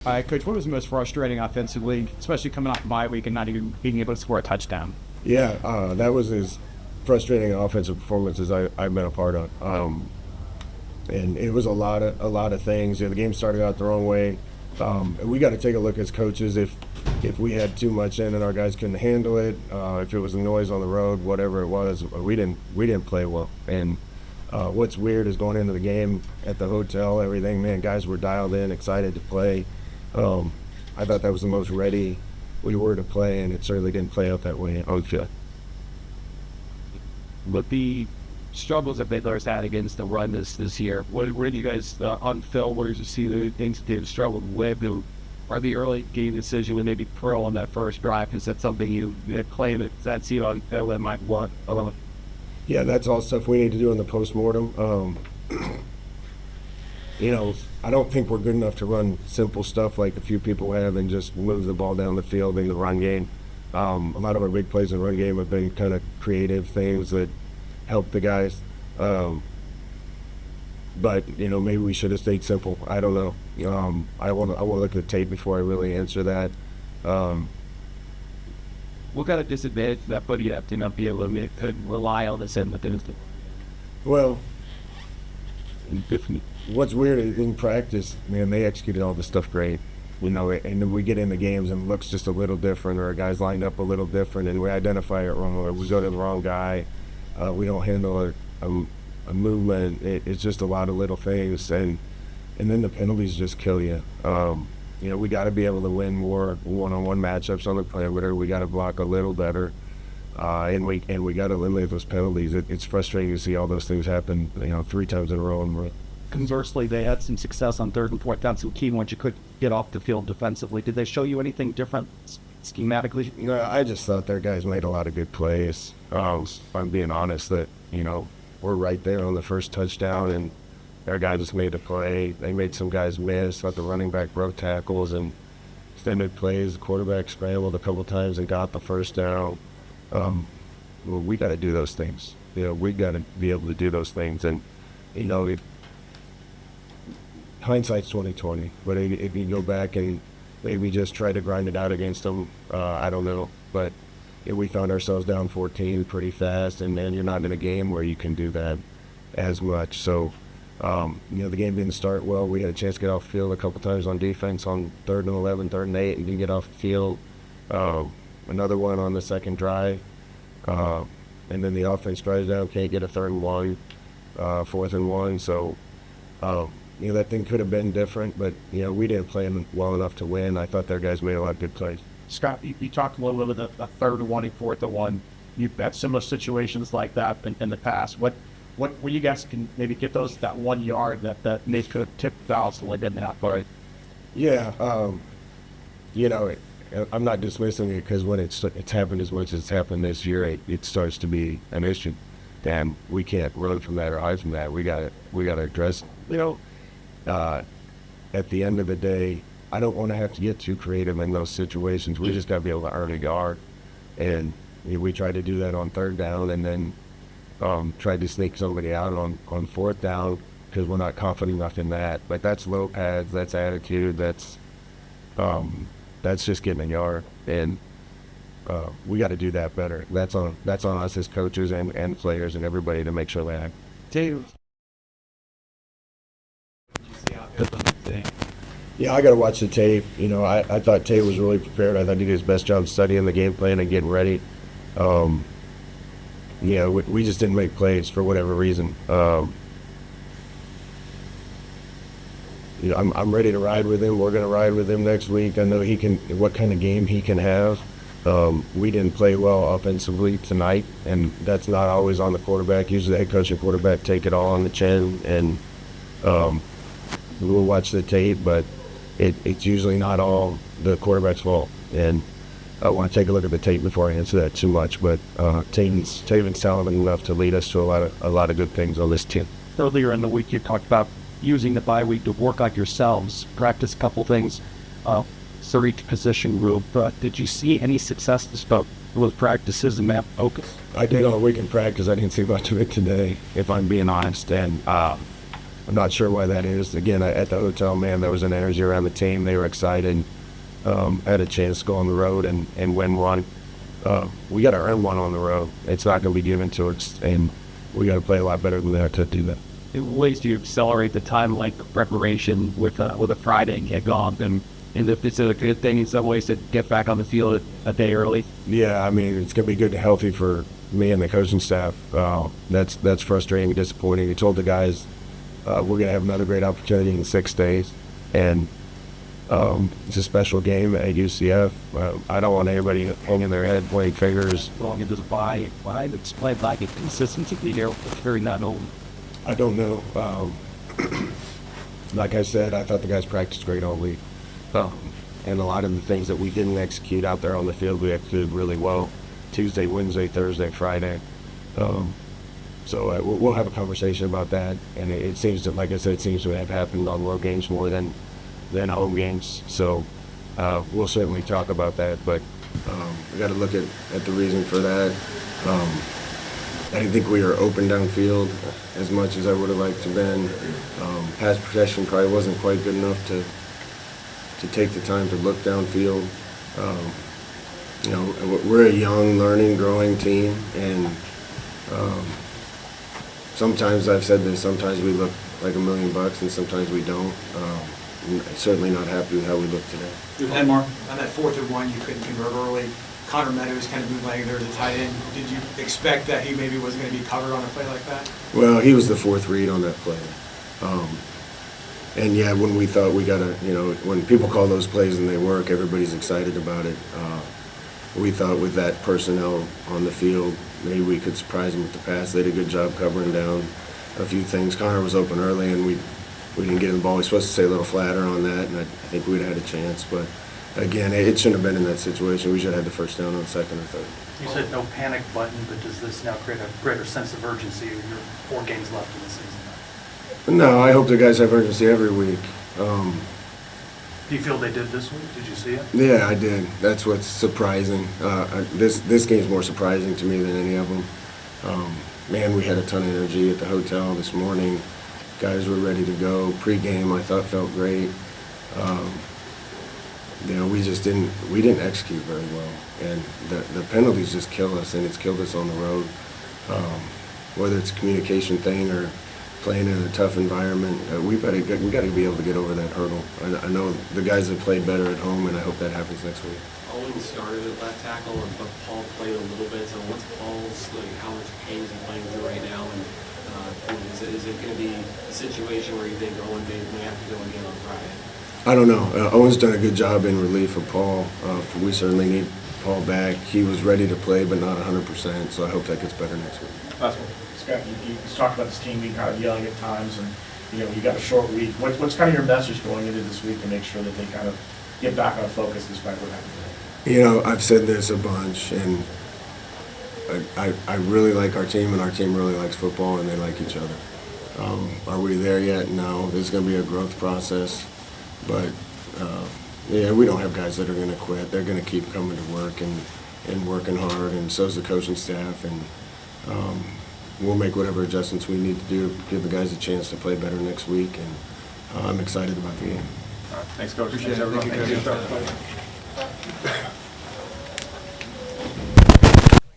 Coach, what was the most frustrating offensively, especially coming off bye week and not even being able to score a touchdown? Yeah, that was as frustrating offensive performance as I've been a part of. And it was a lot of things. The game started out the wrong way. And we got to take a look as coaches if we had too much in and our guys couldn't handle it. If it was a noise on the road, whatever it was, we didn't play well. And what's weird is going into the game at the hotel, everything, man, guys were dialed in, excited to play. I thought that was the most ready we were to play, and it certainly didn't play out that way. But the struggles that Baylor's had against the run this year, where do you guys on film, where did you see the things that they've struggled with? Are the early game decision when maybe Pearl on that first drive, is that something you claim that see on film that might want? Yeah, that's all stuff we need to do in the postmortem. I don't think we're good enough to run simple stuff like a few people have and just move the ball down the field in the run game. A lot of our big plays in the run game have been kind of creative things that help the guys. But maybe we should have stayed simple. I don't know. I want to look at the tape before I really answer that. What kind of disadvantage does that put you have to not be able to rely on this end of things? Well, what's weird is in practice, man, they executed all this stuff great. And then we get in the games and it looks just a little different, or our guys lined up a little different, and we identify it wrong, or we go to the wrong guy. We don't handle a movement. It's just a lot of little things, and then the penalties just kill you. We got to be able to win more one-on-one matchups on the perimeter. We got to block a little better, and we got to eliminate those penalties. It's frustrating to see all those things happen, 3 times in a row. Conversely, they had some success on third and fourth down, some key ones you could get off the field defensively. Did they show you anything different schematically? I just thought their guys made a lot of good plays. If I'm being honest, that we're right there on the first touchdown, and their guys just made a play. They made some guys miss. Thought the running back broke tackles and extended plays. The quarterback scrambled a couple times and got the first down. We got to do those things. We got to be able to do those things, and hindsight's 20/20. But if you go back and maybe just try to grind it out against them, I don't know. But we found ourselves down 14 pretty fast, and then you're not in a game where you can do that as much. So, the game didn't start well. We had a chance to get off the field a couple times on defense on 3rd and 11, 3rd and 8, and didn't get off the field. Another one on the second drive. And then the offense drives down, can't get a 3rd and 1, 4th and 1. So, that thing could have been different, but, we didn't play them well enough to win. I thought their guys made a lot of good plays. Scott, you talked a little bit about the 3rd and 1 and 4th and 1. You've had similar situations like that in the past. What where you guys can maybe get that 1 yard that Nate could have tipped out so they didn't have for it? Yeah, I'm not dismissing it because when it's happened as much as it's happened this year, it starts to be an issue. And we can't run from that or hide from that. We got to address it. At the end of the day, I don't want to have to get too creative in those situations. We just got to be able to earn a yard. And we tried to do that on 3rd down, and then tried to sneak somebody out on 4th down because we're not confident enough in that. But that's low pads, that's attitude, that's just getting a yard. And we got to do that better. That's on us as coaches and players and everybody to make sure that. Yeah, I got to watch the tape. I thought Tay was really prepared. I thought he did his best job studying the game plan and getting ready. We just didn't make plays for whatever reason. I'm ready to ride with him. We're going to ride with him next week. I know what kind of game he can have. We didn't play well offensively tonight, and that's not always on the quarterback. Usually the head coach and quarterback take it all on the chin, and we'll watch the tape, but it's usually not all the quarterback's fault. And I want to take a look at the tape before I answer that too much, but Taven's talented enough to lead us to a lot of good things on this team. Earlier in the week, you talked about using the bye week to work on yourselves, practice a couple things, each position group. Did you see any success with practices and map focus? I did all week in practice. I didn't see much of it today, if I'm being honest. And I'm not sure why that is. Again, at the hotel, man, there was an energy around the team. They were excited. Had a chance to go on the road and win one. We got to earn one on the road. It's not going to be given to us, and we got to play a lot better than that to do that. In ways do you accelerate the timeline of preparation with a Friday kickoff, and if it's a good thing in some ways to get back on the field a day early? Yeah, I mean, it's going to be good and healthy for me and the coaching staff. That's frustrating and disappointing. We told the guys we're going to have another great opportunity in 6 days, and it's a special game at UCF. I don't want anybody hanging their head, playing fingers. Long into the bye, it's played like a consistency here. It's very not old. I don't know. Like I said, I thought the guys practiced great all week. And a lot of the things that we didn't execute out there on the field, we executed really well. Tuesday, Wednesday, Thursday, Friday. So we'll have a conversation about that. And it seems to, like I said, it seems to have happened on road games more than home games. So we'll certainly talk about that. But we got to look at the reason for that. I didn't think we were open downfield as much as I would have liked to have been. Pass protection probably wasn't quite good enough to take the time to look downfield. You know, we're a young, learning, growing team, and sometimes I've said this, sometimes we look like $1 million and sometimes we don't. I'm certainly not happy with how we look today. And Mark, on that 4th and 1, you couldn't convert early. Connor Meadows kind of bootlegging there as a tight end. Did you expect that he maybe wasn't going to be covered on a play like that? Well, he was the 4th read on that play. And yeah, when we thought we got to, you know, when people call those plays and they work, everybody's excited about it. We thought with that personnel on the field, maybe we could surprise them with the pass. They did a good job covering down a few things. Connor was open early, and we didn't get him the ball. We were supposed to stay a little flatter on that, and I think we'd have had a chance. But again, it shouldn't have been in that situation. We should have had the first down on 2nd or 3rd. You said no panic button, but does this now create a greater sense of urgency? You're 4 games left in the season. No, I hope the guys have urgency every week. Do you feel they did this week? Did you see it? Yeah, I did. That's what's surprising. This game's more surprising to me than any of them. Man, we had a ton of energy at the hotel this morning. Guys were ready to go. Pre-game, I thought felt great. You know, we didn't execute very well, and the penalties just kill us, and it's killed us on the road. Whether it's a communication thing or playing in a tough environment, we got to be able to get over that hurdle. I know the guys have played better at home, and I hope that happens next week. Owen started at left tackle, but Paul played a little bit. So what's Paul's, how much pain is he playing through right now? And is it going to be a situation where you think Owen may have to go again on Friday? I don't know. Owen's done a good job in relief of Paul. We certainly need Paul back. He was ready to play, but not 100%. So I hope that gets better next week. Last one. Scott, you talked about this team being kind of yelling at times, and you got a short week. What's kind of your message going into this week to make sure that they kind of get back on focus despite what happened today? You know, I've said this a bunch, and I really like our team, and our team really likes football, and they like each other. Are we there yet? No. There's going to be a growth process, but yeah, we don't have guys that are going to quit. They're going to keep coming to work and working hard, and so's the coaching staff, and we'll make whatever adjustments we need to do to give the guys a chance to play better next week, and I'm excited about the game. All right. Thanks, Coach. Appreciate it. Everyone. Thank you.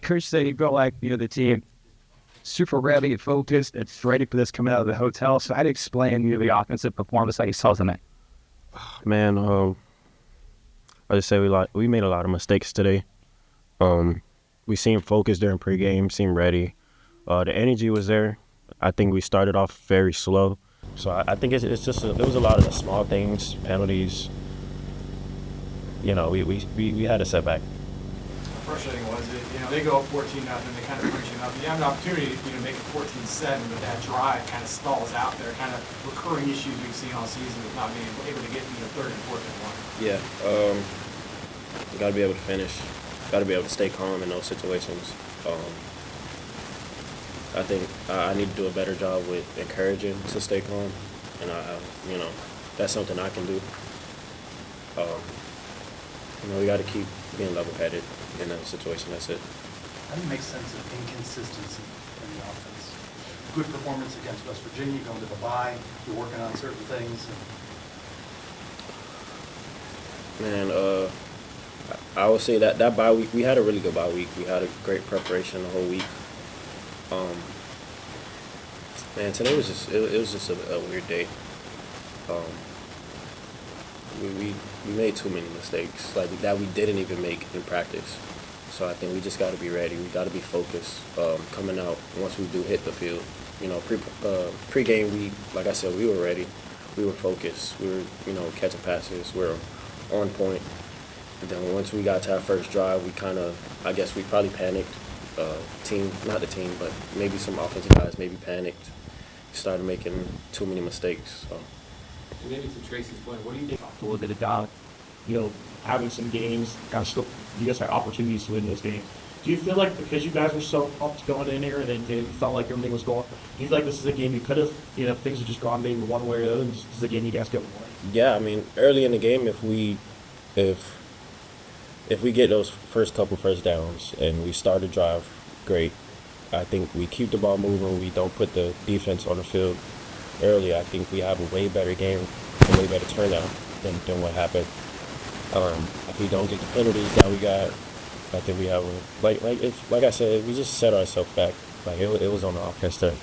Coach said you felt like the team super ready and focused. It's ready for this coming out of the hotel. So I'd explain the offensive performance that you saw tonight. Man, I just say we made a lot of mistakes today. We seemed focused during pregame, seemed ready. The energy was there. I think we started off very slow. So I think it's just there was a lot of the small things, penalties. You know, we had a setback. Frustrating was it? They go up 14-0, they kind of punch you up. You have an opportunity to make it 14-7, but that drive kind of stalls out there. Kind of recurring issues we've seen all season with not being able to get 3rd and 4th and 1. Yeah, you got to be able to finish. Got to be able to stay calm in those situations. I think I need to do a better job with encouraging to stay calm, and that's something I can do. We got to keep being level-headed in that situation. That's it. How do you make sense of inconsistency in the offense? good performance against West Virginia, going to the bye, you're working on certain things. Man, I would say that bye week, we had a really good bye week. We had a great preparation the whole week. Man, today was just it was just a weird day. We made too many mistakes like that we didn't even make in practice. So I think we just got to be ready. We got to be focused coming out once we do hit the field. You know, pre-game, like I said, we were ready. We were focused. We were, catching passes. We were on point. And then once we got to our first drive, we I guess we probably panicked. Not the team, but maybe some offensive guys maybe panicked. Started making too many mistakes. So. And maybe to Tracy's point, what do you think? A little bit of doubt, having some games, you guys had opportunities to win those games. Do you feel like because you guys were so pumped going in here and it felt like everything was going, do you feel like this is a game you could have, if things had just gone maybe one way or the other, this is a game you guys could have won? Yeah, I mean, early in the game, if we get those first couple first downs and we start the drive, great. I think we keep the ball moving. We don't put the defense on the field early. I think we have a way better game, a way better turnout than what happened. If we don't get the penalties that we got, I think we have like I said, we just set ourselves back. Like it was on the offense there.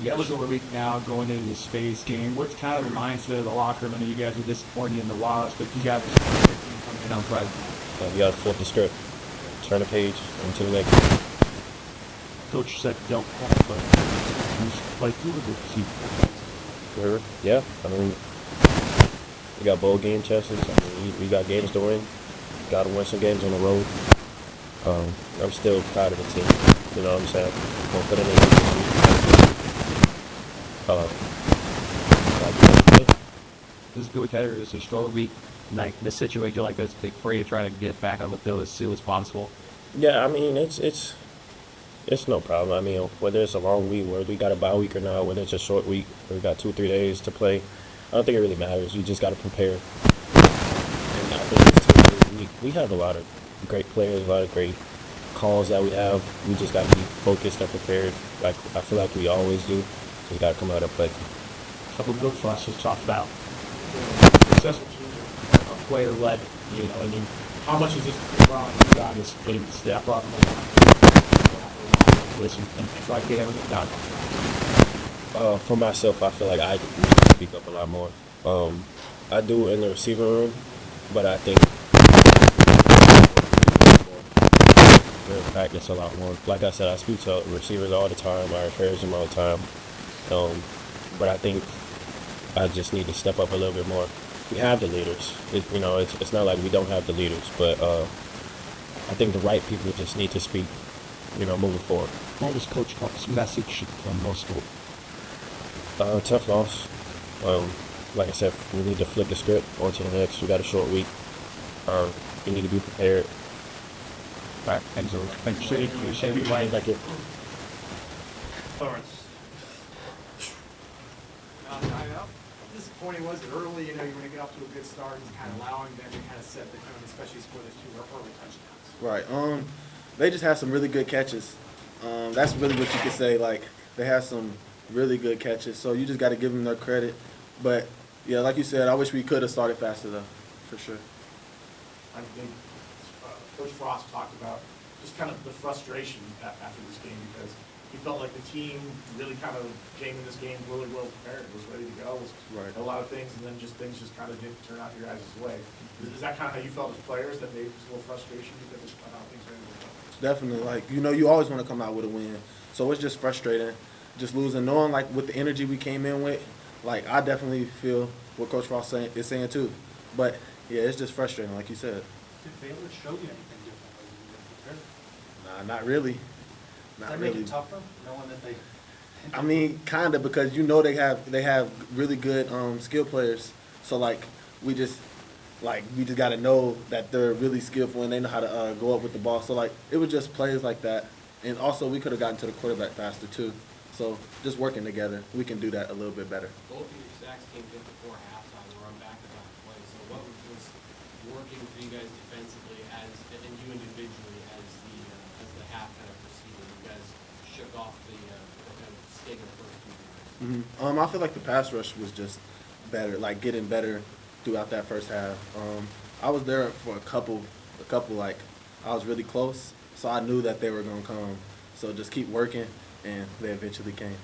You guys look over a week now going into the space game. What's kind of the mindset of the locker room? I know you guys were disappointed in the loss, but you guys coming in on Friday. You got to flip the script, turn the page, into the next game. Coach said don't call, but like you were good. Yeah, I mean, we got bowl game chances. I mean, we got games to win. Got to win some games on the road. I'm still proud of the team. You know what I'm saying? Gonna put it in. This is good header. This is a short week. Like this situation like this, they pray to try to get back on the field as soon as possible. Yeah, I mean it's no problem. I mean, whether it's a long week, whether we got a bye week or not, whether it's a short week, or we got 2 or 3 days to play, I don't think it really matters. We just got to prepare. And I think this team, we have a lot of great players, a lot of great calls that we have. We just got to be focused and prepared. Like I feel like we always do. We got to come out and play. A couple of good for us to talk about. Successful player-led, I mean, how much is this from you guys getting to step up and try to get everything done? For myself, I feel like I need to speak up a lot more. I do in the receiver room, but I think we're in practice a lot more. Like I said, I speak to receivers all the time. I encourage them all the time. But I think I just need to step up a little bit more. We have the leaders. It's not like we don't have the leaders, but I think the right people just need to speak, moving forward. What was Coach Clark's message from most school? Tough loss. Like I said, we need to flip the script on to the next. We got a short week. We need to be prepared. All right, thanks, everybody. Thank you. Lawrence. How disappointing was it early? You want to get off to a good start and kind of allowing them to kind of set the tone, especially for those 2 early touchdowns. Right. They just had some really good catches. That's really what you could say. Like they had some really good catches. So you just got to give them their credit. But yeah, like you said, I wish we could have started faster though, for sure. I think Coach Frost talked about just kind of the frustration after this game because he felt like the team really kind of came in this game really well prepared, was ready to go, was Right. a lot of things, and then things just kind of didn't turn out your guys' way. Is that kind of how you felt as players, that maybe there's a little frustration because of how things are able to go? Definitely. Like, you always want to come out with a win. So it's just frustrating, just losing, knowing like with the energy we came in with. Like I definitely feel what Coach Frost is saying too. But yeah, it's just frustrating, like you said. Did Baylor show you anything differently? Nah, not really. Does that make it tougher, knowing that they... I mean, kind of, because they have really good skill players. So like we just got to know that they're really skillful and they know how to go up with the ball. So like it was just plays like that, and also we could have gotten to the quarterback faster too. So just working together, we can do that a little bit better. Both of your sacks came just before halftime. We're on back-to-back plays. So what was working for you guys defensively and you individually as the half kind of proceeded? You guys shook off the kind of stake in the first few games? I feel like the pass rush was just better, like getting better throughout that first half. I was there for a couple, like I was really close, so I knew that they were gonna come. So just keep working, and they eventually came.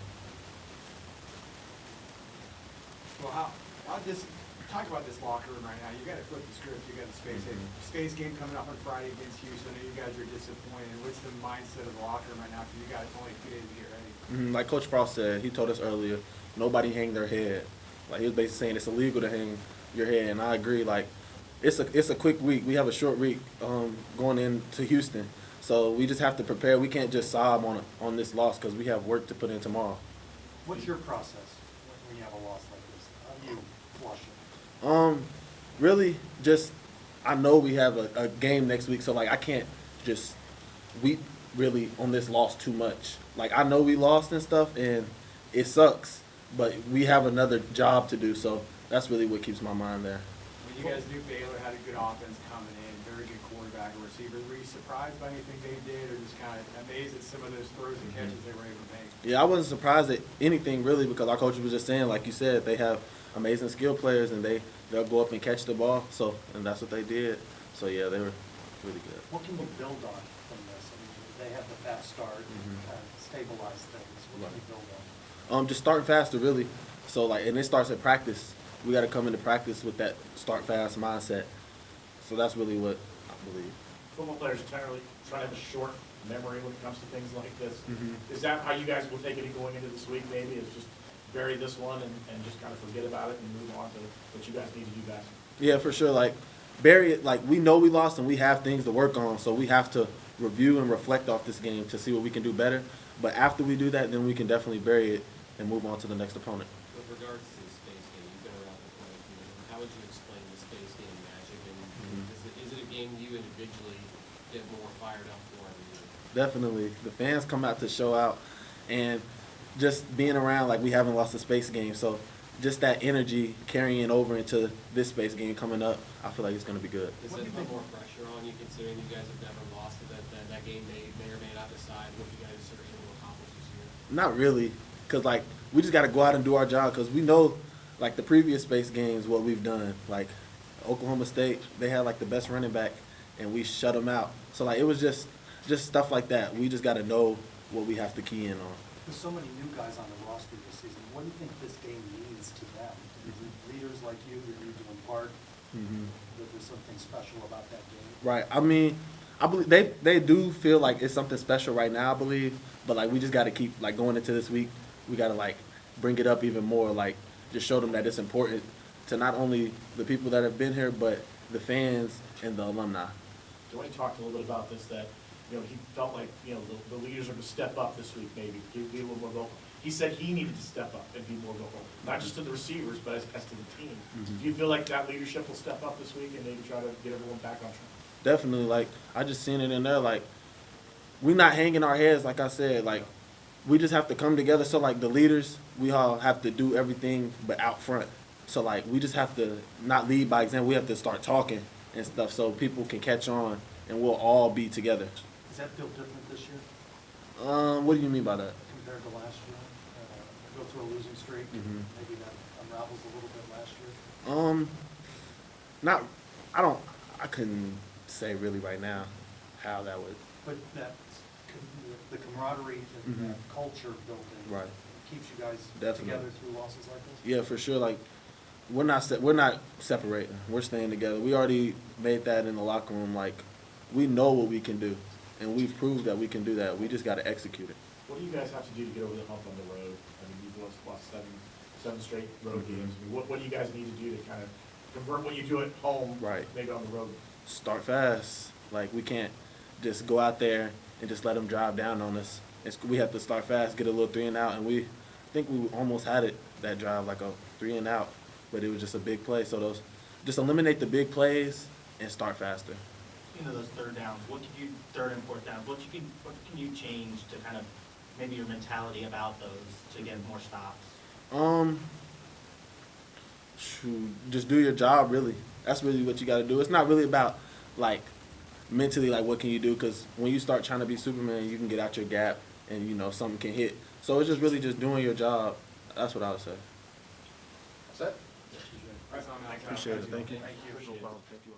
Well, how this, talk about this locker room right now. You got to flip the script. You got the space game coming up on Friday against Houston. And you guys are disappointed. What's the mindset of the locker room right now for you guys? Only a few days to get ready. Like Coach Frost said, he told us earlier, nobody hang their head. Like he was basically saying it's illegal to hang your head, and I agree. Like it's a quick week. We have a short week going into Houston, so we just have to prepare. We can't just sob on this loss because we have work to put in tomorrow. What's your process when you have a loss like this? How do you flush it? Really, just I know we have a game next week, so like I can't just weep really on this loss too much. Like I know we lost and stuff, and it sucks, but we have another job to do, so that's really what keeps my mind there. When you guys knew Baylor had a good offense coming in, very good quarterback and receiver, were you surprised by anything they did, or just kind of amazed at some of those throws and catches they were able to make? Yeah, I wasn't surprised at anything really because our coach was just saying, like you said, they have amazing skill players and they'll go up and catch the ball. So and that's what they did. So yeah, they were really good. What can you build on from this? I mean, they have the fast start, kind of stabilize things. What can you build on? Just starting faster really. So like, and it starts at practice. We got to come into practice with that start fast mindset. So that's really what I believe. Football players generally try to have a short memory when it comes to things like this. Is that how you guys will take it going into this week maybe, is just bury this one and just kind of forget about it and move on to what you guys need to do best? Yeah, for sure. Like, bury it. Like, we know we lost and we have things to work on, so we have to review and reflect off this game to see what we can do better. But after we do that, then we can definitely bury it and move on to the next opponent. With regards to the space game, you've been around the corner. How would you explain the space game magic? And is it a game you individually get more fired up for every year? Definitely. The fans come out to show out, and just being around, like we haven't lost a space game, so just that energy carrying over into this space game coming up, I feel like it's going to be good. Does it put more pressure on you considering you guys have never lost it, that game may or may not decide what you guys are able to accomplish this year? Not really, because like we just got to go out and do our job because we know like the previous space games what we've done. Like Oklahoma State, they had like the best running back and we shut them out. So like it was just stuff like that. We just got to know what we have to key in on. There's so many new guys on the roster this season. What do you think this game means to them? Leaders like you that need to impart that there's something special about that game? Right. I mean, I believe they do feel like it's something special right now, I believe. But like we just got to keep like going into this week. We got to like bring it up even more. Like just show them that it's important to not only the people that have been here, but the fans and the alumni. Duane talked a little bit about this, that he felt like the leaders are to step up this week, maybe be a little more vocal. He said he needed to step up and be more vocal, not just to the receivers, but as to the team. Do you feel like that leadership will step up this week and maybe try to get everyone back on track? Definitely. Like I just seen it in there. Like we're not hanging our heads. Like I said, like we just have to come together. So like the leaders, we all have to do everything but out front. So like we just have to not lead by example. We have to start talking and stuff so people can catch on and we'll all be together. Does that feel different this year What do you mean by that? compared to last year? Go through a losing streak, maybe that unravels a little bit last year? I couldn't say really right now how that would. But the camaraderie and that culture built in Right. keeps you guys Definitely. together through losses like this? Yeah, for sure. Like we're not separating. We're staying together. We already made that in the locker room. Like we know what we can do, and we've proved that we can do that. We just got to execute it. What do you guys have to do to get over the hump on the road? I mean, you've lost seven straight road games. I mean, what do you guys need to do to kind of convert what you do at home, Right. maybe on the road? Start fast. Like we can't just go out there and just let them drive down on us. We have to start fast, get a little 3 and out, and I think we almost had it that drive, like a 3 and out, but it was just a big play. So just eliminate the big plays and start faster. Those third downs, third and fourth downs, what can you change to kind of maybe your mentality about those to get more stops? Just do your job, really. That's really what you got to do. It's not really about like mentally, like what can you do, because when you start trying to be Superman, you can get out your gap and something can hit. So it's just really just doing your job. That's what I would say. That's it. Right, so I'm like, Appreciate it. Thank you. Thank you. No problem. Thank you.